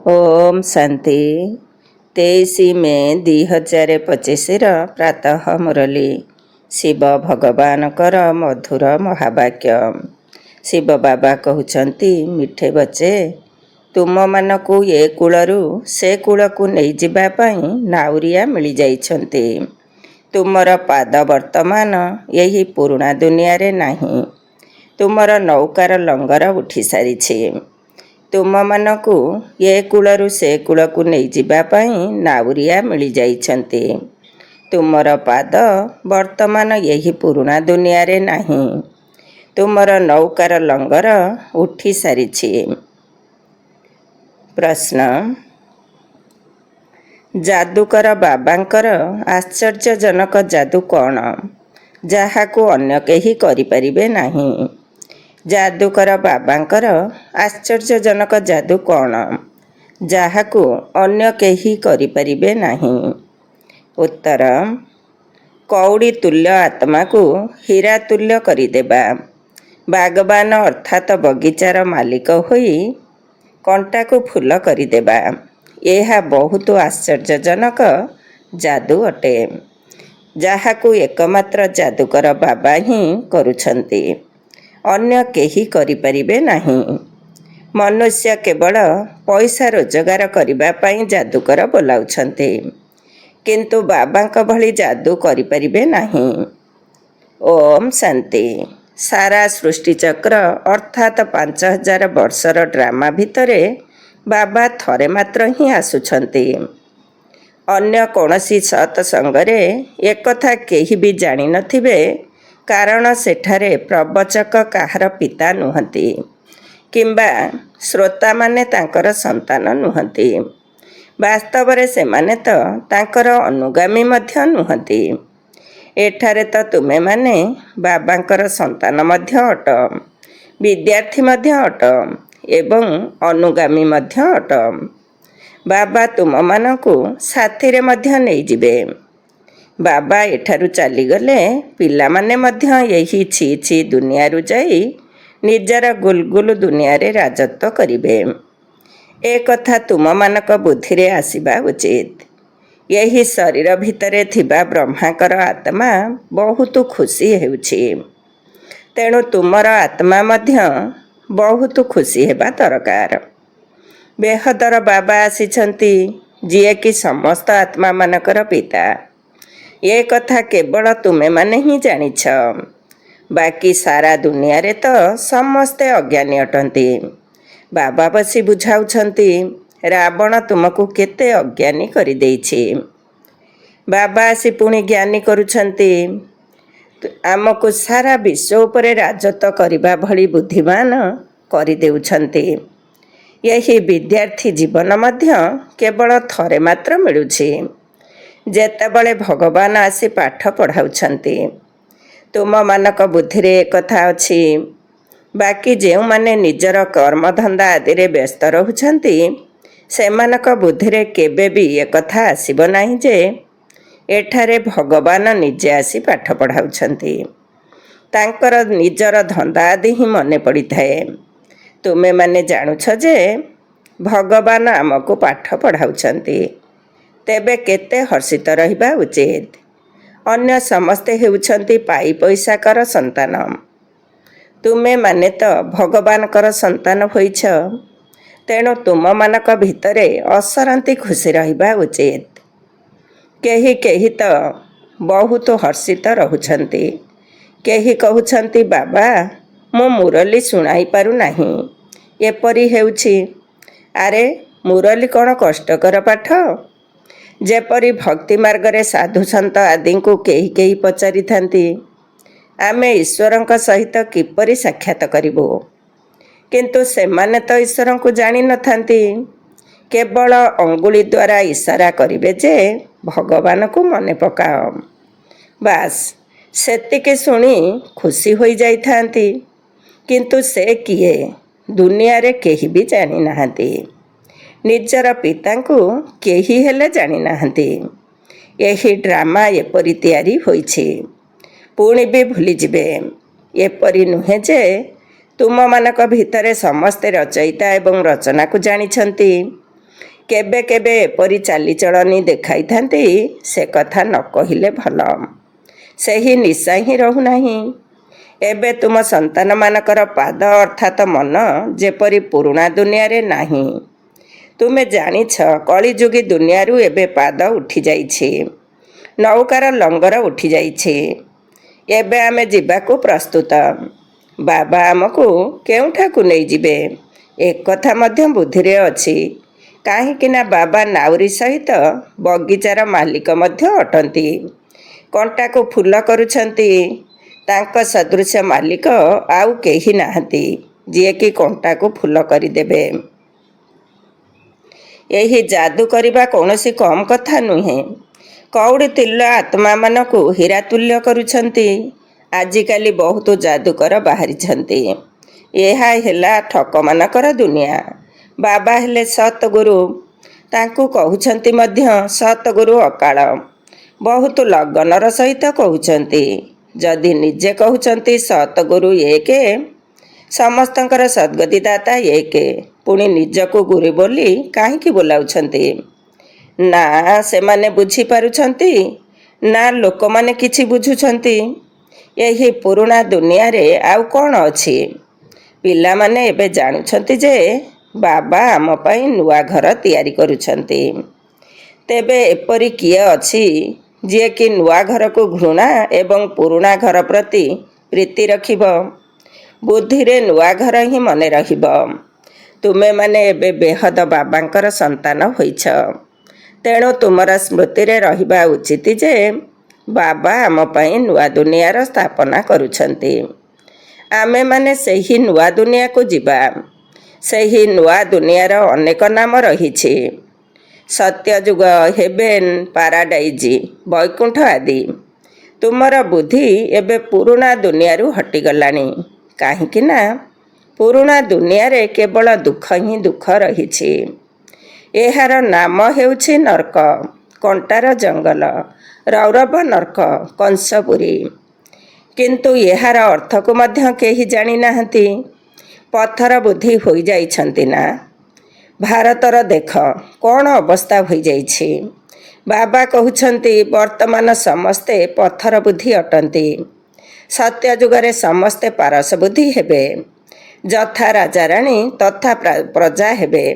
ओम शांति 23 मे 2025 प्रातः मुरली शिव भगवान कर मधुर महावाक्य। शिव बाबा कहउछंती, मिठे बच्चे तुम मानकु ए कूलरू से कूल को नहीं जिबा पई नाउरिया मिली जाइछंती। तुमर पाद वर्तमान यही पुराणा दुनिया रे नाही। तुमर नौकार लंगर उठी सारिछे। तुम मानकु ए कूलरू से कूल को नहीं जिबा पई नाउरिया मिली जाइछंती। तुमर पाद वर्तमान यही पुराणा दुनिया रे नाही। तुमर नौकार लंगर उठी सारिछे। प्रश्न, जादूकर बाबांकर आश्चर्यजनक जादू कौन जहाकू अन्य केही करि परिबे नाही? जादूकर बाबांकर आश्चर्यजनक जादू कौन जहाकू अन्य केही करि परिबे नाही? उत्तर, कौड़ी तुल्य आत्मा को हीरा तुल्य करिदेबा। बागबान अर्थात बगीचार मालिक होई कंटा को फूल करिदेबा। यह बहुत आश्चर्यजनक जादू अटे, जहाकू एकमात्र जादूकर बाबा ही करुछंती, अन्य केही करि परिबे नाही। मनुष्य केवल पैसा रोजगार करिबा पई जादूकर बोलाउछंती, किंतु बाबांक भली जादू करि परिबे नाही। ओम शांति। सारा सृष्टि चक्र अर्थात 5000 वर्षर ड्रामा भितरे बाबा थरे मात्र ही आसुछंती। अन्य कौनसी सत्संगरे एकथा केही भी जानि नथिबे, कारण सेठारे प्रवचक काहार पिता नुहंती किंबा श्रोता माने तांकर संतान नुहंती। वास्तवरे सेमाने तो तांकर अनुगामी मध्य नुहंती। एठारे तो तुमे माने बाबांकर संतान मध्य अट, विद्यार्थी मध्य अट एवं अनुगामी मध्य अट। बाबा तुम मानकु साथी रे मध्य नहीं जिबे। बाबा एठारु चली गले पिला माने मध्य यही छी छी दुनिया रु जाई निजर गुलगुल दुनिया रे राजत्व करिबे। ए कथा तुम मानक बुद्धि रे आसीबा उचित। यही शरीर भितरे थिबा ब्रह्माकर आत्मा बहुत खुशी हेउछि, तेणु तुमर आत्मा मध्य बहुत खुशी हेबा दरकार। बेहदर बाबा आसीछंती, जिए कि समस्त आत्मा मानकर पिता। ये कथा केवल तुमे माने ही जानिछ, बाकी सारा दुनिया रे तो समस्ते अज्ञानी अटंती। बाबा बसी बुझाउछंती, रावण तुमको केते अज्ञानी करि देइछि। बाबा आसी पुणी ज्ञानी करुछंती, आमको सारा विश्व उपरे राजत्व करिबा भली बुद्धिमान करि देउछंती। यही विद्यार्थी जीवन मध्य केवल थरे मात्र मिलुछि, जेतेबळे भगवान आसी पाठ पढ़ाउछंती। तुम मानक बुद्धि रे एकथा अछि, बाकी जेउ माने निजर कर्मधंदा आदि रे व्यस्त रहुछंती सेमानक बुद्धि रे केबे भी एकथा आसीबो नाही जे एठारे भगवान निजे आसी पाठ पढ़ाउछंती। तांकर निजर धंदा आदि ही मने पड़ी थाए। तुमे माने जानुछ जे भगवान आमको पाठ पढ़ाउछंती, तेबे केते हर्षित रहिबा उचित। अन्य समस्ते हेउछंती पाई पैसा कर संतान, तुमे माने तो भगवान कर संतान होइछ, तेणु तुम मानक भितरे असरंती खुशी रहिबा उचित। केही केही तो बहुत हर्षित रहुछंती, केही कहउछंती बाबा मो मुरली सुनाई पारु नाही, एपरी हेउछि। अरे मुरली कौन कष्टकर पाठ? जेपरी भक्ति मार्ग रे साधु संत आदि को केही केही पचारि थांती, आमे ईश्वरंक सहित किपरि साक्षात करिबो, किंतु सेमाने तो ईश्वर को जानि न थांती। केवल अंगुली द्वारा इशारा करिबे जे भगवान को मने पकाओ, बास सेतिके सुनी खुशी होई जाई थांती, किंतु से किए दुनिया रे केही भी जानि नाहंती। निजर पिता को केही हेले जानि नाहंती। यही ड्रामा एपरी तैयारी होइछि, पुणी भी भूली जिबे। एपरी नुहे जे तुम मानक भितरे समस्ते रचयिता एवं रचना को जानिछंती, କେବେ କେବେ ଏପରି ଚାଲିଚଳଣି ଦେଖାଇଥାନ୍ତି, ସେ କଥା ନ କହିଲେ ଭଲ। ସେହି ନିଶା ହିଁ ରହୁନାହିଁ। ଏବେ ତୁମ ସନ୍ତାନମାନଙ୍କର ପାଦ ଅର୍ଥାତ ମନ ଯେପରି ପୁରୁଣା ଦୁନିଆରେ ନାହିଁ। ତୁମେ ଜାଣିଛ, କଳିଯୁଗୀ ଦୁନିଆରୁ ଏବେ ପାଦ ଉଠିଯାଇଛି, ନୌକାର ଲଙ୍ଗର ଉଠିଯାଇଛି। ଏବେ ଆମେ ଯିବାକୁ ପ୍ରସ୍ତୁତ। ବାବା ଆମକୁ କେଉଁଠାକୁ ନେଇଯିବେ ଏକଥା ମଧ୍ୟ ବୁଦ୍ଧିରେ ଅଛି। କାହିଁକିନା ବାବା ନାଉରୀ ସହିତ ବଗିଚାର ମାଲିକ ମଧ୍ୟ ଅଟନ୍ତି। କଣ୍ଟାକୁ ଫୁଲ କରୁଛନ୍ତି। ତାଙ୍କ ସଦୃଶ ମାଲିକ ଆଉ କେହି ନାହାନ୍ତି, ଯିଏକି କଣ୍ଟାକୁ ଫୁଲ କରିଦେବେ। ଏହି ଯାଦୁ କରିବା କୌଣସି କମ୍ କଥା ନୁହେଁ। କଉଡ଼ି ତୁଲ୍ୟ ଆତ୍ମାମାନଙ୍କୁ ହୀରା ତୁଲ୍ୟ କରୁଛନ୍ତି। ଆଜିକାଲି ବହୁତ ଯାଦୁକର ବାହାରିଛନ୍ତି। ଏହା ହେଲା ଠକମାନଙ୍କର ଦୁନିଆ। ବାବା ହେଲେ ସତ୍‌ଗୁରୁ। ତାଙ୍କୁ କହୁଛନ୍ତି ମଧ୍ୟ ସତ୍‌ଗୁରୁ ଅକାଳ। ବହୁତ ଲଗନର ସହିତ କହୁଛନ୍ତି। ଯଦି ନିଜେ କହୁଛନ୍ତି ସତ୍‌ଗୁରୁ ଏକ, ସମସ୍ତଙ୍କର ସଦ୍ଗତିଦାତା ଏକ, ପୁଣି ନିଜକୁ ଗୁରୁ ବୋଲି କାହିଁକି ବୋଲାଉଛନ୍ତି? ନା ସେମାନେ ବୁଝିପାରୁଛନ୍ତି, ନା ଲୋକମାନେ କିଛି ବୁଝୁଛନ୍ତି। ଏହି ପୁରୁଣା ଦୁନିଆରେ ଆଉ କ'ଣ ଅଛି? ପିଲାମାନେ ଏବେ ଜାଣୁଛନ୍ତି ଯେ ବାବା ଆମ ପାଇଁ ନୂଆ ଘର ତିଆରି କରୁଛନ୍ତି। ତେବେ ଏପରି କିଏ ଅଛି ଯିଏକି ନୂଆ ଘରକୁ ଘୃଣା ଏବଂ ପୁରୁଣା ଘର ପ୍ରତି ପ୍ରୀତି ରଖିବ? ବୁଦ୍ଧିରେ ନୂଆ ଘର ହିଁ ମନେ ରହିବ। ତୁମେମାନେ ଏବେ ବେହଦ ବାବାଙ୍କର ସନ୍ତାନ ହୋଇଛ। ତେଣୁ ତୁମର ସ୍ମୃତିରେ ରହିବା ଉଚିତ ଯେ ବାବା ଆମ ପାଇଁ ନୂଆ ଦୁନିଆର ସ୍ଥାପନା କରୁଛନ୍ତି। ଆମେମାନେ ସେହି ନୂଆ ଦୁନିଆକୁ ଯିବା। ସେହି ନୂଆ ଦୁନିଆର ଅନେକ ନାମ ରହିଛି। ସତ୍ୟଯୁଗ, ହେଭେନ୍, ପାରାଡାଇଜ୍, ବୈକୁଣ୍ଠ ଆଦି। ତୁମର ବୁଦ୍ଧି ଏବେ ପୁରୁଣା ଦୁନିଆରୁ ହଟିଗଲାଣି। କାହିଁକିନା ପୁରୁଣା ଦୁନିଆରେ କେବଳ ଦୁଃଖ ହିଁ ଦୁଃଖ ରହିଛି। ଏହାର ନାମ ହେଉଛି ନର୍କ, କଣ୍ଟାର ଜଙ୍ଗଲ, ରୌରବ ନର୍କ, କଂସପୁରୀ। କିନ୍ତୁ ଏହାର ଅର୍ଥକୁ ମଧ୍ୟ କେହି ଜାଣିନାହାନ୍ତି। ପଥର ବୁଦ୍ଧି ହୋଇଯାଇଛନ୍ତି ନା? ଭାରତର ଦେଖ କ'ଣ ଅବସ୍ଥା ହୋଇଯାଇଛି। ବାବା କହୁଛନ୍ତି ବର୍ତ୍ତମାନ ସମସ୍ତେ ପଥର ବୁଦ୍ଧି ଅଟନ୍ତି। ସତ୍ୟଯୁଗରେ ସମସ୍ତେ ପାରସ ବୁଦ୍ଧି ହେବେ। ଯଥା ରାଜାରାଣୀ ତଥା ପ୍ରଜା ହେବେ।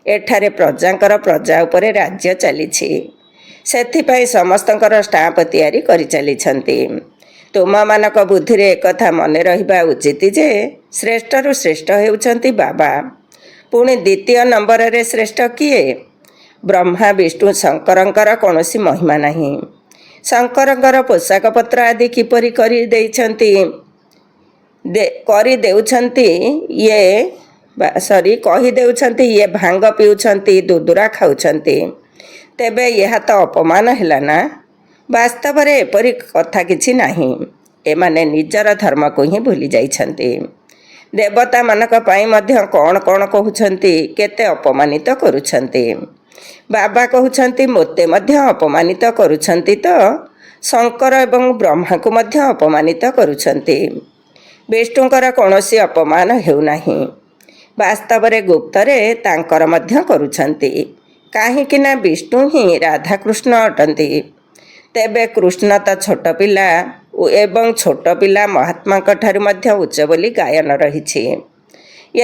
ଏଠାରେ ପ୍ରଜାଙ୍କର ପ୍ରଜା ଉପରେ ରାଜ୍ୟ ଚାଲିଛି। ସେଥିପାଇଁ ସମସ୍ତଙ୍କର ଷ୍ଟାମ୍ପ ତିଆରି କରିଚାଲିଛନ୍ତି। ତୁମମାନଙ୍କ ବୁଦ୍ଧିରେ ଏକଥା ମନେ ରହିବା ଉଚିତ ଯେ ଶ୍ରେଷ୍ଠରୁ ଶ୍ରେଷ୍ଠ ହେଉଛନ୍ତି ବାବା। ପୁଣି ଦ୍ୱିତୀୟ ନମ୍ବରରେ ଶ୍ରେଷ୍ଠ କିଏ? ବ୍ରହ୍ମା, ବିଷ୍ଣୁ, ଶଙ୍କରଙ୍କର କୌଣସି ମହିମା ନାହିଁ। ଶଙ୍କରଙ୍କର ପୋଷାକପତ୍ର ଆଦି କିପରି କରିଦେଉଛନ୍ତି କହିଦେଉଛନ୍ତି ଇଏ ଭାଙ୍ଗ ପିଉଛନ୍ତି, ଦୁଦୁରା ଖାଉଛନ୍ତି। ତେବେ ଏହା ତ ଅପମାନ ହେଲା ନା? ବାସ୍ତବରେ ଏପରି କଥା କିଛି ନାହିଁ। ଏମାନେ ନିଜର ଧର୍ମକୁ ହିଁ ଭୁଲି ଯାଇଛନ୍ତି। ଦେବତାମାନଙ୍କ ପାଇଁ ମଧ୍ୟ କ'ଣ କ'ଣ କହୁଛନ୍ତି, କେତେ ଅପମାନିତ କରୁଛନ୍ତି। ବାବା କହୁଛନ୍ତି ମୋତେ ମଧ୍ୟ ଅପମାନିତ କରୁଛନ୍ତି ତ? ଶଙ୍କର ଏବଂ ବ୍ରହ୍ମାଙ୍କୁ ମଧ୍ୟ ଅପମାନିତ କରୁଛନ୍ତି। ବିଷ୍ଣୁଙ୍କର କୌଣସି ଅପମାନ ହେଉନାହିଁ। ବାସ୍ତବରେ ଗୁପ୍ତରେ ତାଙ୍କର ମଧ୍ୟ କରୁଛନ୍ତି। କାହିଁକିନା ବିଷ୍ଣୁ ହିଁ ରାଧାକୃଷ୍ଣ ଅଟନ୍ତି। ତେବେ କୃଷ୍ଣ ତ ଛୋଟ ପିଲା ଏବଂ ଛୋଟ ପିଲା ମହାତ୍ମାଙ୍କ ଠାରୁ ମଧ୍ୟ ଉଚ୍ଚ ବୋଲି ଗାୟନ ରହିଛି।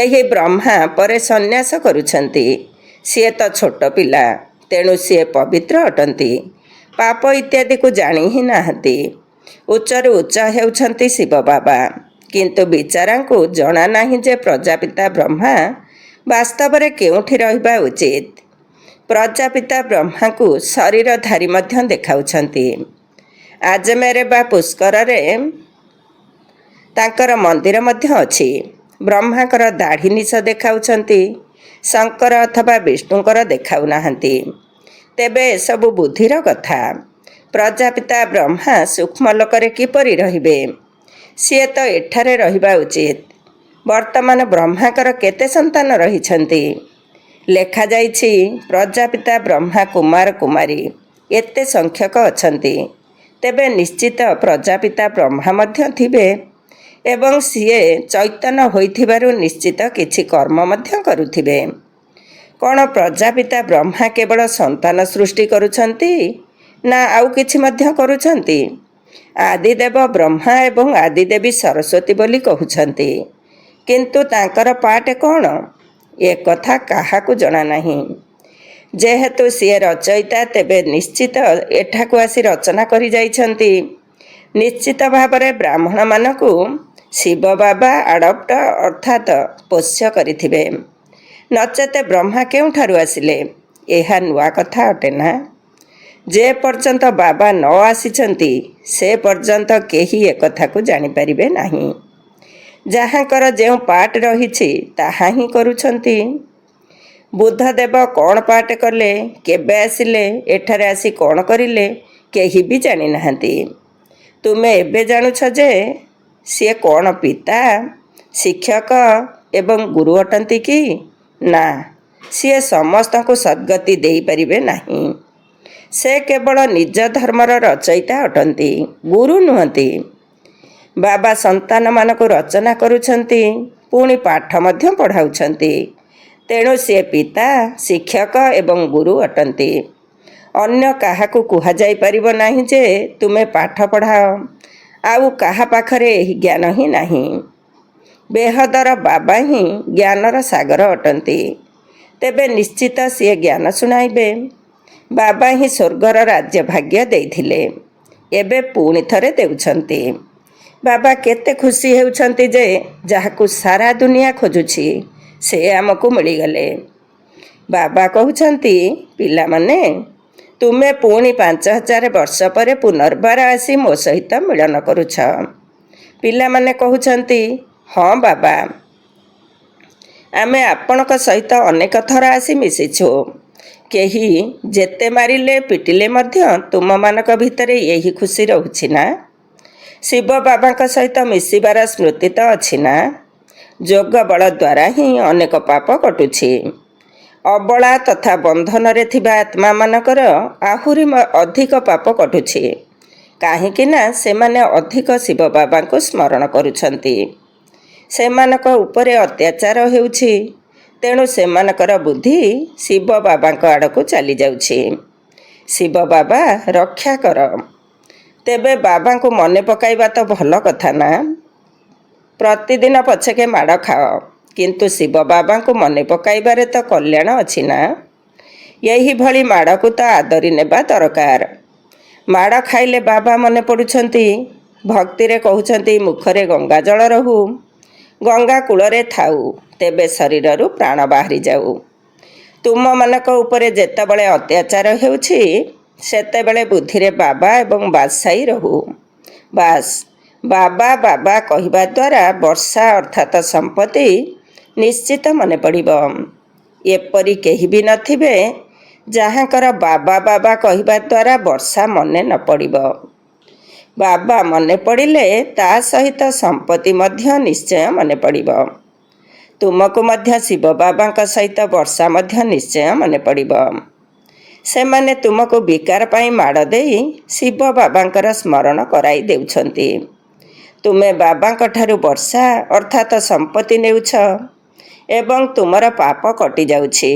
ଏହି ବ୍ରହ୍ମା ପରେ ସନ୍ନ୍ୟାସ କରୁଛନ୍ତି। ସିଏ ତ ଛୋଟ ପିଲା, ତେଣୁ ସିଏ ପବିତ୍ର ଅଟନ୍ତି। ପାପ ଇତ୍ୟାଦିକୁ ଜାଣି ହିଁ ନାହାନ୍ତି। ଉଚ୍ଚରୁ ଉଚ୍ଚ ହେଉଛନ୍ତି ଶିବ ବାବା। କିନ୍ତୁ ବିଚାରାଙ୍କୁ ଜଣା ନାହିଁ ଯେ ପ୍ରଜାପିତା ବ୍ରହ୍ମା ବାସ୍ତବରେ କେଉଁଠି ରହିବା ଉଚିତ। ପ୍ରଜାପିତା ବ୍ରହ୍ମାଙ୍କୁ ଶରୀରଧାରୀ ମଧ୍ୟ ଦେଖାଉଛନ୍ତି। ଆଜମେର ବା ପୁଷ୍କରରେ ତାଙ୍କର ମନ୍ଦିର ମଧ୍ୟ ଅଛି। ବ୍ରହ୍ମାଙ୍କର ଦାଢ଼ି ନିଶ ଦେଖାଉଛନ୍ତି। ଶଙ୍କର ଅଥବା ବିଷ୍ଣୁଙ୍କର ଦେଖାଉନାହାନ୍ତି। ତେବେ ଏସବୁ ବୁଦ୍ଧିର କଥା। ପ୍ରଜାପିତା ବ୍ରହ୍ମା ସୂକ୍ଷ୍ମ ଲୋକରେ କିପରି ରହିବେ? ସିଏ ତ ଏଠାରେ ରହିବା ଉଚିତ। ବର୍ତ୍ତମାନ ବ୍ରହ୍ମାଙ୍କର କେତେ ସନ୍ତାନ ରହିଛନ୍ତି? ଲେଖାଯାଇଛି ପ୍ରଜାପିତା ବ୍ରହ୍ମା କୁମାର କୁମାରୀ ଏତେ ସଂଖ୍ୟକ ଅଛନ୍ତି। ତେବେ ନିଶ୍ଚିତ ପ୍ରଜାପିତା ବ୍ରହ୍ମା ମଧ୍ୟ ଥିବେ ଏବଂ ସିଏ ଚୈତନ୍ୟ ହୋଇଥିବାରୁ ନିଶ୍ଚିତ କିଛି କର୍ମ ମଧ୍ୟ କରୁଥିବେ। କ'ଣ ପ୍ରଜାପିତା ବ୍ରହ୍ମା କେବଳ ସନ୍ତାନ ସୃଷ୍ଟି କରୁଛନ୍ତି ନା ଆଉ କିଛି ମଧ୍ୟ କରୁଛନ୍ତି? ଆଦିଦେବ ବ୍ରହ୍ମା ଏବଂ ଆଦିଦେବୀ ସରସ୍ୱତୀ ବୋଲି କହୁଛନ୍ତି, କିନ୍ତୁ ତାଙ୍କର ପାଠ କ'ଣ ଏକଥା କାହାକୁ ଜଣା ନାହିଁ। ଯେହେତୁ ସିଏ ରଚୟିତା, ତେବେ ନିଶ୍ଚିତ ଏଠାକୁ ଆସି ରଚନା କରି ଯାଇଛନ୍ତି। ନିଶ୍ଚିତ ଭାବରେ ବ୍ରାହ୍ମଣମାନଙ୍କୁ ଶିବ ବାବା ଆଡ଼ପ୍ଟ ଅର୍ଥାତ୍ ପୋଷ୍ୟ କରିଥିବେ, ନଚେତ ବ୍ରହ୍ମା କେଉଁଠାରୁ ଆସିଲେ? ଏହା ନୂଆ କଥା ଅଟେ ନା? ଯେ ପର୍ଯ୍ୟନ୍ତ ବାବା ନ ଆସିଛନ୍ତି ସେ ପର୍ଯ୍ୟନ୍ତ କେହି ଏକଥାକୁ ଜାଣିପାରିବେ ନାହିଁ। ଯାହାଙ୍କର ଯେଉଁ ପାଠ ରହିଛି ତାହା ହିଁ କରୁଛନ୍ତି। ବୁଦ୍ଧଦେବ କ'ଣ ପାଠ କଲେ, କେବେ ଆସିଲେ, ଏଠାରେ ଆସି କ'ଣ କରିଲେ, କେହି ବି ଜାଣିନାହାନ୍ତି। ତୁମେ ଏବେ ଜାଣୁଛ ଯେ ସିଏ କ'ଣ ପିତା, ଶିକ୍ଷକ ଏବଂ ଗୁରୁ ଅଟନ୍ତି କି? ନା, ସିଏ ସମସ୍ତଙ୍କୁ ସଦ୍ଗତି ଦେଇପାରିବେ ନାହିଁ। ସେ କେବଳ ନିଜ ଧର୍ମର ରଚୟିତା ଅଟନ୍ତି, ଗୁରୁ ନୁହନ୍ତି। ବାବା ସନ୍ତାନମାନଙ୍କୁ ରଚନା କରୁଛନ୍ତି, ପୁଣି ପାଠ ମଧ୍ୟ ପଢ଼ାଉଛନ୍ତି। ତେଣୁ ସିଏ ପିତା, ଶିକ୍ଷକ ଏବଂ ଗୁରୁ ଅଟନ୍ତି। ଅନ୍ୟ କାହାକୁ କୁହାଯାଇପାରିବ ନାହିଁ ଯେ ତୁମେ ପାଠ ପଢ଼ାଅ। ଆଉ କାହା ପାଖରେ ଏହି ଜ୍ଞାନ ହିଁ ନାହିଁ। ବେହଦର ବାବା ହିଁ ଜ୍ଞାନର ସାଗର ଅଟନ୍ତି। ତେବେ ନିଶ୍ଚିତ ସିଏ ଜ୍ଞାନ ଶୁଣାଇବେ। ବାବା ହିଁ ସ୍ୱର୍ଗର ରାଜ୍ୟ ଭାଗ୍ୟ ଦେଇଥିଲେ, ଏବେ ପୁଣି ଥରେ ଦେଉଛନ୍ତି। ବାବା କେତେ ଖୁସି ହେଉଛନ୍ତି ଯେ ଯାହାକୁ ସାରା ଦୁନିଆ ଖୋଜୁଛି ସେ ଆମକୁ ମିଳିଗଲେ। ବାବା କହୁଛନ୍ତି, ପିଲାମାନେ, ତୁମେ ପୁଣି 5000 ବର୍ଷ ପରେ ପୁନର୍ବାର ଆସି ମୋ ସହିତ ମିଳନ କରୁଛ। ପିଲାମାନେ କହୁଛନ୍ତି, ହଁ ବାବା, ଆମେ ଆପଣଙ୍କ ସହିତ ଅନେକ ଥର ଆସି ମିଶିଛୁ। କେହି ଯେତେ ମାରିଲେ ପିଟିଲେ ମଧ୍ୟ ତୁମମାନଙ୍କ ଭିତରେ ଏହି ଖୁସି ରହୁଛି ନା? ଶିବ ବାବାଙ୍କ ସହିତ ମିଶିବାର ସ୍ମୃତି ତ ଅଛି ନା? ଯୋଗ ବଳ ଦ୍ୱାରା ହିଁ ଅନେକ ପାପ କଟୁଛି। ଅବଳା ତଥା ବନ୍ଧନରେ ଥିବା ଆତ୍ମାମାନଙ୍କର ଆହୁରି ଅଧିକ ପାପ କଟୁଛି। କାହିଁକି ନା ସେମାନେ ଅଧିକ ଶିବ ବାବାଙ୍କୁ ସ୍ମରଣ କରୁଛନ୍ତି। ସେମାନଙ୍କ ଉପରେ ଅତ୍ୟାଚାର ହେଉଛି, ତେଣୁ ସେମାନଙ୍କର ବୁଦ୍ଧି ଶିବ ବାବାଙ୍କ ଆଡ଼କୁ ଚାଲିଯାଉଛି। ଶିବ ବାବା ରକ୍ଷା କର। ତେବେ ବାବାଙ୍କୁ ମନେ ପକାଇବା ତ ଭଲ କଥା ନା? ପ୍ରତିଦିନ ପଛକେ ମାଡ଼ ଖାଅ, କିନ୍ତୁ ଶିବ ବାବାଙ୍କୁ ମନେ ପକାଇବାରେ ତ କଲ୍ୟାଣ ଅଛି ନା? ଏହିଭଳି ମାଡ଼କୁ ତ ଆଦରି ନେବା ଦରକାର। ମାଡ଼ ଖାଇଲେ ବାବା ମନେ ପଡ଼ୁଛନ୍ତି। ଭକ୍ତିରେ କହୁଛନ୍ତି, ମୁଖରେ ଗଙ୍ଗା ଜଳ ରହୁ, ଗଙ୍ଗା କୂଳରେ ଥାଉ, ତେବେ ଶରୀରରୁ ପ୍ରାଣ ବାହାରି ଯାଉ। ତୁମମାନଙ୍କ ଉପରେ ଯେତେବେଳେ ଅତ୍ୟାଚାର ହେଉଛି ସେତେବେଳେ ବୁଦ୍ଧିରେ ବାବା ଏବଂ ବାଦଶାହୀ ରହୁ। ବାସ୍, ବାବା ବାବା କହିବା ଦ୍ୱାରା ବର୍ଷା ଅର୍ଥାତ୍ ସମ୍ପତ୍ତି ନିଶ୍ଚିତ ମନେ ପଡ଼ିବ। ଏପରି କେହି ବି ନଥିବେ ଯାହାଙ୍କର ବାବା ବାବା କହିବା ଦ୍ୱାରା ବର୍ଷା ମନେ ନ ପଡ଼ିବ। ବାବା ମନେ ପଡ଼ିଲେ ତା ସହିତ ସମ୍ପତ୍ତି ମଧ୍ୟ ନିଶ୍ଚୟ ମନେ ପଡ଼ିବ। ତୁମକୁ ମଧ୍ୟ ଶିବ ବାବାଙ୍କ ସହିତ ବର୍ଷା ମଧ୍ୟ ନିଶ୍ଚୟ ମନେ ପଡ଼ିବ। ସେମାନେ ତୁମକୁ ବିକାର ପାଇଁ ମାଡ଼ ଦେଇ ଶିବ ବାବାଙ୍କର ସ୍ମରଣ କରାଇ ଦେଉଛନ୍ତି। ତୁମେ ବାବାଙ୍କ ଠାରୁ ବର୍ଷା ଅର୍ଥାତ୍ ସମ୍ପତ୍ତି ନେଉଛ ଏବଂ ତୁମର ପାପ କଟିଯାଉଛି।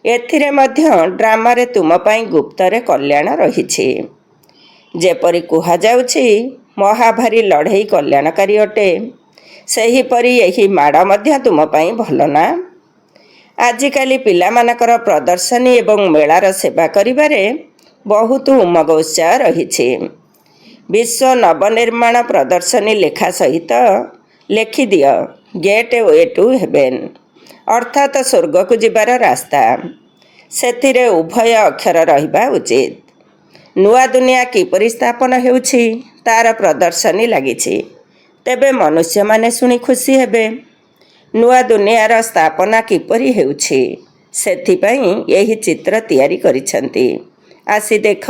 ଏଥିରେ ମଧ୍ୟ ଡ୍ରାମାରେ ତୁମ ପାଇଁ ଗୁପ୍ତରେ କଲ୍ୟାଣ ରହିଛି। ଯେପରି କୁହାଯାଉଛି, ମହାଭାରୀ ଲଢ଼େଇ କଲ୍ୟାଣକାରୀ ଅଟେ, ସେହିପରି ଏହି ମାଡ଼ ମଧ୍ୟ ତୁମ ପାଇଁ ଭଲ ନା? ଆଜିକାଲି ପିଲାମାନଙ୍କର ପ୍ରଦର୍ଶନୀ ଏବଂ ମେଳାର ସେବା କରିବାରେ ବହୁତ ଉମଙ୍ଗ ଉତ୍ସାହ ରହିଛି। ବିଶ୍ୱ ନବନିର୍ମାଣ ପ୍ରଦର୍ଶନୀ ଲେଖା ସହିତ ଲେଖିଦିଅ, ଗେଟ୍ ୱେ ଟୁ ହେଭେନ୍, ଅର୍ଥାତ୍ ସ୍ୱର୍ଗକୁ ଯିବାର ରାସ୍ତା। ସେଥିରେ ଉଭୟ ଅକ୍ଷର ରହିବା ଉଚିତ। ନୂଆ ଦୁନିଆ କିପରି ସ୍ଥାପନ ହେଉଛି ତାର ପ୍ରଦର୍ଶନୀ ଲାଗିଛି, ତେବେ ମନୁଷ୍ୟମାନେ ଶୁଣି ଖୁସି ହେବେ। ନୂଆ ଦୁନିଆର ସ୍ଥାପନା କିପରି ହେଉଛି ସେଥିପାଇଁ ଏହି ଚିତ୍ର ତିଆରି କରିଛନ୍ତି। ଆସି ଦେଖ,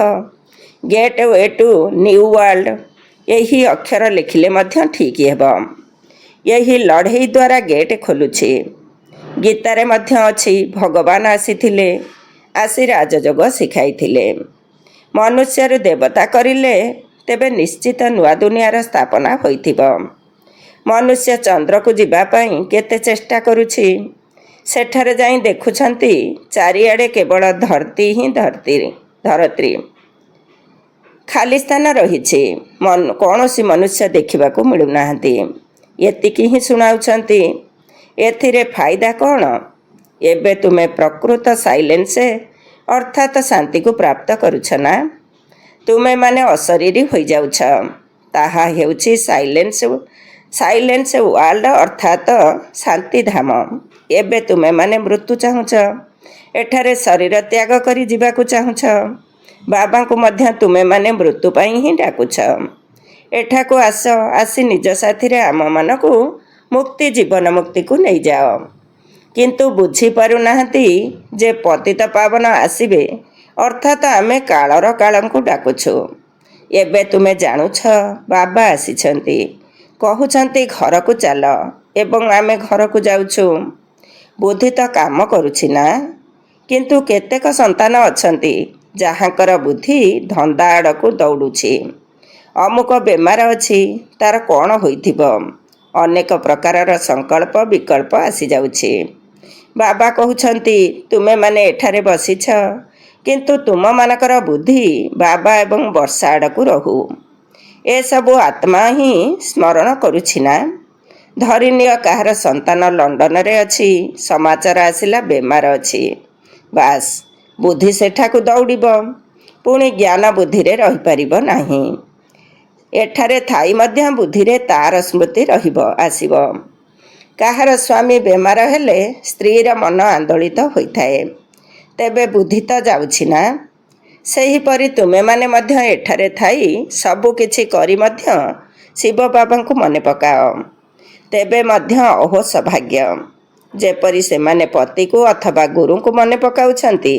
gateway to new world, ଏହି ଅକ୍ଷର ଲେଖିଲେ ମଧ୍ୟ ଠିକ୍ ହେବ। ଏହି ଲଢ଼େଇ ଦ୍ୱାରା ଗେଟ୍ ଖୋଲୁଛି। ଗୀତାରେ ମଧ୍ୟ ଅଛି, ଭଗବାନ ଆସିଥିଲେ, ଆସି ରାଜଯୋଗ ଶିଖାଇଥିଲେ। ମନୁଷ୍ୟରୁ ଦେବତା କରିଲେ, ତେବେ ନିଶ୍ଚିତ ନୂଆ ଦୁନିଆର ସ୍ଥାପନା ହୋଇଥିବ। ମନୁଷ୍ୟ ଚନ୍ଦ୍ରକୁ ଯିବା ପାଇଁ କେତେ ଚେଷ୍ଟା କରୁଛି। ସେଠାରେ ଯାଇ ଦେଖୁଛନ୍ତି ଚାରିଆଡ଼େ କେବଳ ଧରତ୍ରୀ ଖାଲି ସ୍ଥାନ ରହିଛି। କୌଣସି ମନୁଷ୍ୟ ଦେଖିବାକୁ ମିଳୁନାହାନ୍ତି। ଏତିକି ହିଁ ଶୁଣାଉଛନ୍ତି। ଏଥିରେ ଫାଇଦା କ'ଣ? ଏବେ ତୁମେ ପ୍ରକୃତ ସାଇଲେନ୍ସ ଅର୍ଥାତ୍ ଶାନ୍ତିକୁ ପ୍ରାପ୍ତ କରୁଛ ନା? ତୁମେମାନେ ଅଶରୀରୀ ହୋଇଯାଉଛ। ତାହା ହେଉଛି ସାଇଲେନ୍ସ ୱାର୍ଲଡ ଅର୍ଥାତ୍ ଶାନ୍ତିଧାମ। ଏବେ ତୁମେମାନେ ମୃତ୍ୟୁ ଚାହୁଁଛ। ଏଠାରେ ଶରୀର ତ୍ୟାଗ କରି ଯିବାକୁ ଚାହୁଁଛ। ବାବାଙ୍କୁ ମଧ୍ୟ ତୁମେମାନେ ମୃତ୍ୟୁ ପାଇଁ ହିଁ ଡାକୁଛ। ଏଠାକୁ ଆସି ନିଜ ସାଥିରେ ଆମମାନଙ୍କୁ ଜୀବନ ମୁକ୍ତିକୁ ନେଇଯାଅ। କିନ୍ତୁ ବୁଝିପାରୁନାହାନ୍ତି ଯେ ପତିତ ପାବନ ଆସିବେ ଅର୍ଥାତ୍ ଆମେ କାଳଙ୍କୁ ଡାକୁଛୁ। ଏବେ ତୁମେ ଜାଣୁଛ ବାବା ଆସିଛନ୍ତି। କହୁଛନ୍ତି ଘରକୁ ଚାଲ ଏବଂ ଆମେ ଘରକୁ ଯାଉଛୁ। ବୁଦ୍ଧି ତ କାମ କରୁଛି ନା? କିନ୍ତୁ କେତେକ ସନ୍ତାନ ଅଛନ୍ତି ଯାହାଙ୍କର ବୁଦ୍ଧି ଧନ୍ଦା ଆଡ଼କୁ ଦୌଡ଼ୁଛି। ଅମୁକ ବେମାର ଅଛି, ତାର କ'ଣ ହୋଇଥିବ? ଅନେକ ପ୍ରକାରର ସଂକଳ୍ପ ବିକଳ୍ପ ଆସିଯାଉଛି। ବାବା କହୁଛନ୍ତି ତୁମେମାନେ ଏଠାରେ ବସିଛ, କିନ୍ତୁ ତୁମମାନଙ୍କର ବୁଦ୍ଧି ବାବା ଏବଂ ବର୍ଷା ଆଡ଼କୁ ରହୁ। ଏସବୁ ଆତ୍ମା ହିଁ ସ୍ମରଣ କରୁଛି ନା? ଧରିନିଅ କାହାର ସନ୍ତାନ ଲଣ୍ଡନରେ ଅଛି, ସମାଚାର ଆସିଲା ବେମାର ଅଛି। ବାସ୍, ବୁଦ୍ଧି ସେଠାକୁ ଦୌଡ଼ିବ। ପୁଣି ଜ୍ଞାନ ବୁଦ୍ଧିରେ ରହିପାରିବ ନାହିଁ। ଏଠାରେ ଥାଇ ମଧ୍ୟ ବୁଦ୍ଧିରେ ତାର ସ୍ମୃତି ଆସିବ। କାହାର ସ୍ୱାମୀ ବେମାର ହେଲେ ସ୍ତ୍ରୀର ମନ ଆନ୍ଦୋଳିତ ହୋଇଥାଏ। ତେବେ ବୁଦ୍ଧି ତ ଯାଉଛି ନା? ସେହିପରି ତୁମେମାନେ ମଧ୍ୟ ଏଠାରେ ଥାଇ ସବୁ କିଛି କରି ମଧ୍ୟ ଶିବ ବାବାଙ୍କୁ ମନେ ପକାଅ। ତେବେ ମଧ୍ୟ ଅହୋ ସୌଭାଗ୍ୟ। ଯେପରି ସେମାନେ ପତିକୁ ଅଥବା ଗୁରୁଙ୍କୁ ମନେ ପକାଉଛନ୍ତି,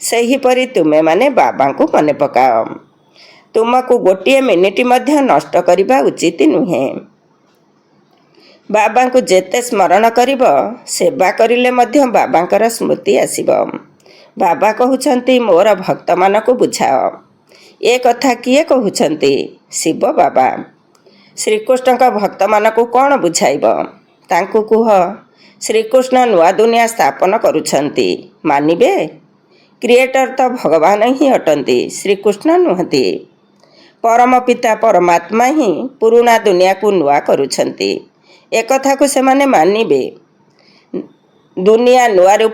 ସେହିପରି ତୁମେମାନେ ବାବାଙ୍କୁ ମନେ ପକାଅ। ତୁମକୁ ଗୋଟିଏ ମିନିଟ ମଧ୍ୟ ନଷ୍ଟ କରିବା ଉଚିତ ନୁହେଁ। ବାବାଙ୍କୁ ଯେତେ ସ୍ମରଣ କରିବ, ସେବା କରିଲେ ମଧ୍ୟ ବାବାଙ୍କର ସ୍ମୃତି ଆସିବ। ବାବା କହୁଛନ୍ତି ମୋର ଭକ୍ତମାନଙ୍କୁ ବୁଝାଅ। ଏ କଥା କିଏ କହୁଛନ୍ତି? ଶିବ ବାବା। ଶ୍ରୀକୃଷ୍ଣଙ୍କ ଭକ୍ତମାନଙ୍କୁ କ'ଣ ବୁଝାଇବ? ତାଙ୍କୁ କୁହ ଶ୍ରୀକୃଷ୍ଣ ନୂଆ ଦୁନିଆ ସ୍ଥାପନ କରୁଛନ୍ତି, ମାନିବେ? କ୍ରିଏଟର ତ ଭଗବାନ ହିଁ ଅଟନ୍ତି, ଶ୍ରୀକୃଷ୍ଣ ନୁହନ୍ତି। ପରମ ପିତା ପରମାତ୍ମା ହିଁ ପୁରୁଣା ଦୁନିଆକୁ ନୂଆ କରୁଛନ୍ତି। ଏକଥାକୁ ସେମାନେ ମାନିବେ। ଦୁନିଆ ନୂଆରୁ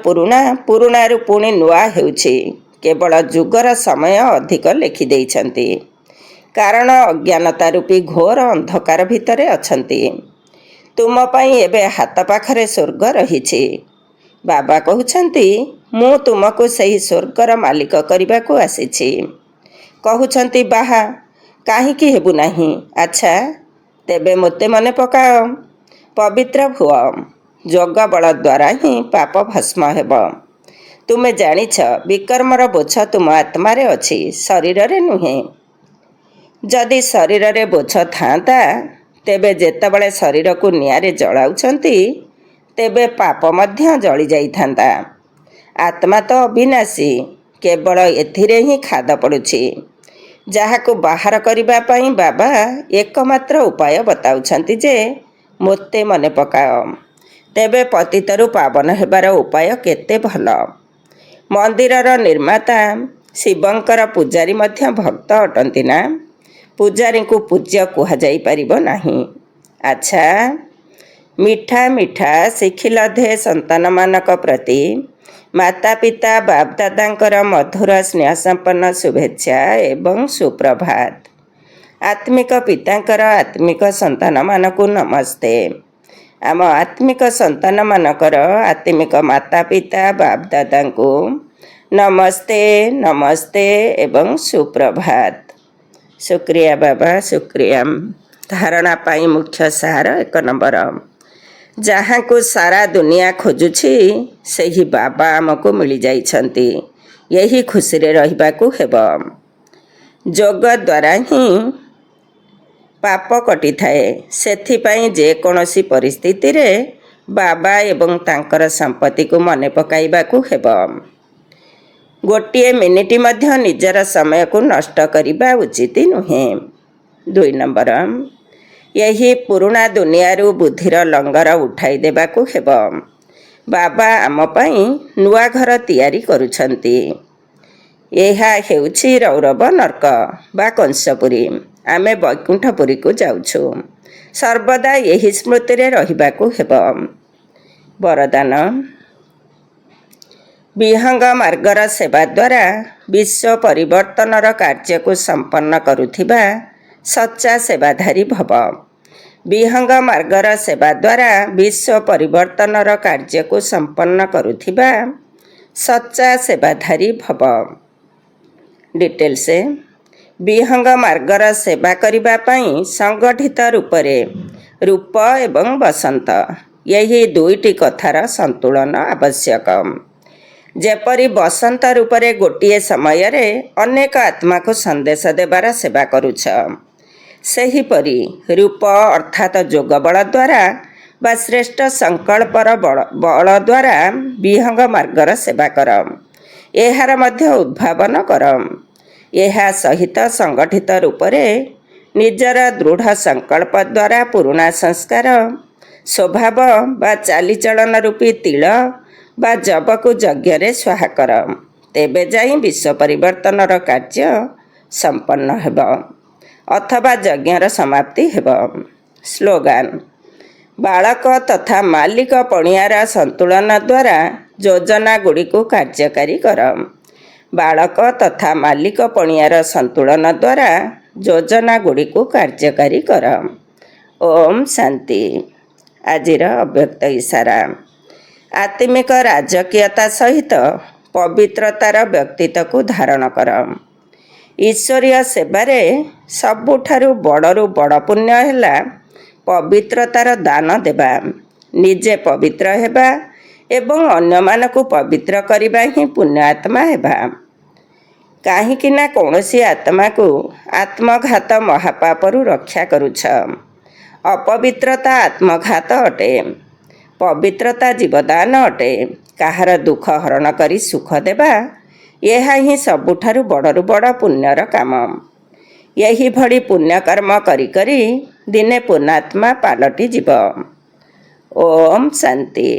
ପୁରୁଣାରୁ ପୁଣି ନୂଆ ହେଉଛି। କେବଳ ଯୁଗର ସମୟ ଅଧିକ ଲେଖିଦେଇଛନ୍ତି। କାରଣ ଅଜ୍ଞାନତା ରୂପୀ ଘୋର ଅନ୍ଧକାର ଭିତରେ ଅଛନ୍ତି। ତୁମ ପାଇଁ ଏବେ ହାତ ପାଖରେ ସ୍ୱର୍ଗ ରହିଛି। ବାବା କହୁଛନ୍ତି ମୁଁ ତୁମକୁ ସେହି ସ୍ୱର୍ଗର ମାଲିକ କରିବାକୁ ଆସିଛି। କହୁଛନ୍ତି ବାହା କାହିଁକି ହେବୁ ନାହିଁ? ଆଚ୍ଛା, ତେବେ ମୋତେ ମନେ ପକାଅ। ପବିତ୍ର ହୁଅ। ଯୋଗ ବଳ ଦ୍ୱାରା ହିଁ ପାପ ଭସ୍ମ ହେବ। ତୁମେ ଜାଣିଛ ବିକର୍ମର ବୋଝ ତୁମ ଆତ୍ମାରେ ଅଛି, ଶରୀରରେ ନୁହେଁ। ଯଦି ଶରୀରରେ ବୋଝ ଥାଆନ୍ତା, ତେବେ ଯେତେବେଳେ ଶରୀରକୁ ନିଆଁରେ ଜଳାଉଛନ୍ତି, ତେବେ ପାପ ମଧ୍ୟ ଜଳି ଯାଇଥାନ୍ତା। ଆତ୍ମା ତ ଅବିନାଶୀ, କେବଳ ଏଥିରେ ହିଁ ଖାଦ ପଡ଼ୁଛି। ଯାହାକୁ ବାହାର କରିବା ପାଇଁ ବାବା ଏକମାତ୍ର ଉପାୟ ବତାଉଛନ୍ତି ଯେ ମୋତେ ମନେ ପକାଅ। ତେବେ ପତିତରୁ ପାବନ ହେବାର ଉପାୟ କେତେ ଭଲ। ମନ୍ଦିରର ନିର୍ମାତା ଶିବଙ୍କର ପୂଜାରୀ ମଧ୍ୟ ଭକ୍ତ ଅଟନ୍ତି ନା? ପୂଜାରୀଙ୍କୁ ପୂଜ୍ୟ କୁହାଯାଇପାରିବ ନାହିଁ। ଆଚ୍ଛା, ମିଠା ଶିଖିଲ ଧେ ସନ୍ତାନମାନଙ୍କ ପ୍ରତି ମାତା ପିତା ବାପଦାଦାଙ୍କର ମଧୁର ସ୍ନେହ ସମ୍ପନ୍ନ ଶୁଭେଚ୍ଛା ଏବଂ ସୁପ୍ରଭାତ। ଆତ୍ମିକ ପିତାଙ୍କର ଆତ୍ମିକ ସନ୍ତାନମାନଙ୍କୁ ନମସ୍ତେ। ଆମ ଆତ୍ମିକ ସନ୍ତାନମାନଙ୍କର ଆତ୍ମିକ ମାତା ପିତା ବାପଦାଦାଙ୍କୁ ନମସ୍ତେ ଏବଂ ସୁପ୍ରଭାତ। ଶୁକ୍ରିୟା ବାବା, ଶୁକ୍ରିୟା। ଧାରଣା ପାଇଁ ମୁଖ୍ୟ ସାର 1 ନମ୍ବର। ଯାହାଙ୍କୁ ସାରା ଦୁନିଆ ଖୋଜୁଛି, ସେହି ବାବା ଆମକୁ ମିଳିଯାଇଛନ୍ତି। ଏହି ଖୁସିରେ ରହିବାକୁ ହେବ। ଯୋଗ ଦ୍ୱାରା ହିଁ ପାପ କଟିଥାଏ। ସେଥିପାଇଁ ଯେକୌଣସି ପରିସ୍ଥିତିରେ ବାବା ଏବଂ ତାଙ୍କର ସମ୍ପତ୍ତିକୁ ମନେ ପକାଇବାକୁ ହେବ। ଗୋଟିଏ ମିନିଟ ମଧ୍ୟ ନିଜର ସମୟକୁ ନଷ୍ଟ କରିବା ଉଚିତ ନୁହେଁ। 2 ନମ୍ବର, ଏହି ପୁରୁଣା ଦୁନିଆରୁ ବୁଦ୍ଧିର ଲଙ୍ଗର ଉଠାଇ ଦେବାକୁ ହେବ। ବାବା ଆମ ପାଇଁ ନୂଆ ଘର ତିଆରି କରୁଛନ୍ତି। ଏହା ହେଉଛି ରୌରବ ନର୍କ ବା କଂସପୁରୀ। ଆମେ ବୈକୁଣ୍ଠପୁରୀକୁ ଯାଉଛୁ। ସର୍ବଦା ଏହି ସ୍ମୃତିରେ ରହିବାକୁ ହେବ। ବରଦାନ। ବିହଙ୍ଗ ମାର୍ଗର ସେବା ଦ୍ୱାରା ବିଶ୍ୱ ପରିବର୍ତ୍ତନର କାର୍ଯ୍ୟକୁ ସମ୍ପନ୍ନ କରୁଥିବା ସଚ୍ଚା ସେବାଧାରୀ ଭବ। ବିହଙ୍ଗ ମାର୍ଗର ସେବା ଦ୍ୱାରା ବିଶ୍ୱ ପରିବର୍ତ୍ତନର କାର୍ଯ୍ୟକୁ ସମ୍ପନ୍ନ କରୁଥିବା ସଚ୍ଚା ସେବାଧାରୀ ଭବ। ଡିଟେଲ୍ସ। ବିହଙ୍ଗ ମାର୍ଗର ସେବା କରିବା ପାଇଁ ସଂଗଠିତ ରୂପରେ ରୂପ ଏବଂ ବସନ୍ତ, ଏହି ଦୁଇଟି କଥାର ସନ୍ତୁଳନ ଆବଶ୍ୟକ। ଯେପରି ବସନ୍ତ ରୂପରେ ଗୋଟିଏ ସମୟରେ ଅନେକ ଆତ୍ମାକୁ ସନ୍ଦେଶ ଦେବାର ସେବା କରୁଛ, ସେହିପରି ରୂପ ଅର୍ଥାତ୍ ଯୋଗ ବଳ ଦ୍ୱାରା ବା ଶ୍ରେଷ୍ଠ ସଂକଳ୍ପର ବଳ ଦ୍ୱାରା ବିହଙ୍ଗ ମାର୍ଗର ସେବା କର। ଏହାର ମଧ୍ୟ ଉଦ୍ଭାବନ କର। ଏହା ସହିତ ସଂଗଠିତ ରୂପରେ ନିଜର ଦୃଢ଼ ସଂକଳ୍ପ ଦ୍ୱାରା ପୁରୁଣା ସଂସ୍କାର, ସ୍ୱଭାବ ବା ଚାଲିଚଳନ ରୂପୀ ତିଳ ବା ଜବକୁ ଯଜ୍ଞରେ ସ୍ୱାହା କର। ତେବେ ଯାଇ ବିଶ୍ୱ ପରିବର୍ତ୍ତନର କାର୍ଯ୍ୟ ସମ୍ପନ୍ନ ହେବ ଅଥବା ଯଜ୍ଞର ସମାପ୍ତି ହେବ। ସ୍ଲୋଗାନ। ବାଳକ ତଥା ମାଲିକ ପଣିଆର ସନ୍ତୁଳନ ଦ୍ୱାରା ଯୋଜନାଗୁଡ଼ିକୁ କାର୍ଯ୍ୟକାରୀ କର। ବାଳକ ତଥା ମାଲିକ ପଣିଆର ସନ୍ତୁଳନ ଦ୍ୱାରା ଯୋଜନାଗୁଡ଼ିକୁ କାର୍ଯ୍ୟକାରୀ କର। ଓମ୍ ଶାନ୍ତି। ଆଜିର ଅବ୍ୟକ୍ତ ଇସାରା। ଆତ୍ମିକ ରାଜକୀୟତା ସହିତ ପବିତ୍ରତାର ବ୍ୟକ୍ତିତ୍ୱକୁ ଧାରଣ କର। ଈଶ୍ୱରୀୟ ସେବାରେ ସବୁଠାରୁ ବଡ଼ରୁ ବଡ଼ ପୁଣ୍ୟ ହେଲା ପବିତ୍ରତାର ଦାନ ଦେବା, ନିଜେ ପବିତ୍ର ହେବା ଏବଂ ଅନ୍ୟମାନଙ୍କୁ ପବିତ୍ର କରିବା ହିଁ ପୁଣ୍ୟ ଆତ୍ମା ହେବା। କାହିଁକି ନା କୌଣସି ଆତ୍ମାକୁ ଆତ୍ମଘାତ ମହାପାପରୁ ରକ୍ଷା କରୁଛ। ଅପବିତ୍ରତା ଆତ୍ମଘାତ ଅଟେ। ପବିତ୍ରତା ଜୀବଦାନ ଅଟେ। କାହାର ଦୁଃଖ ହରଣ କରି ସୁଖ ଦେବା, ଏହା ହିଁ ସବୁଠାରୁ ବଡ଼ରୁ ବଡ଼ ପୁଣ୍ୟର କାମ। ଏହିଭଳି ପୁଣ୍ୟକର୍ମ କରି କରି ଦିନେ ପୁଣ୍ୟାତ୍ମା ପାଲଟି ଯିବ। ଓମ୍ ଶାନ୍ତି।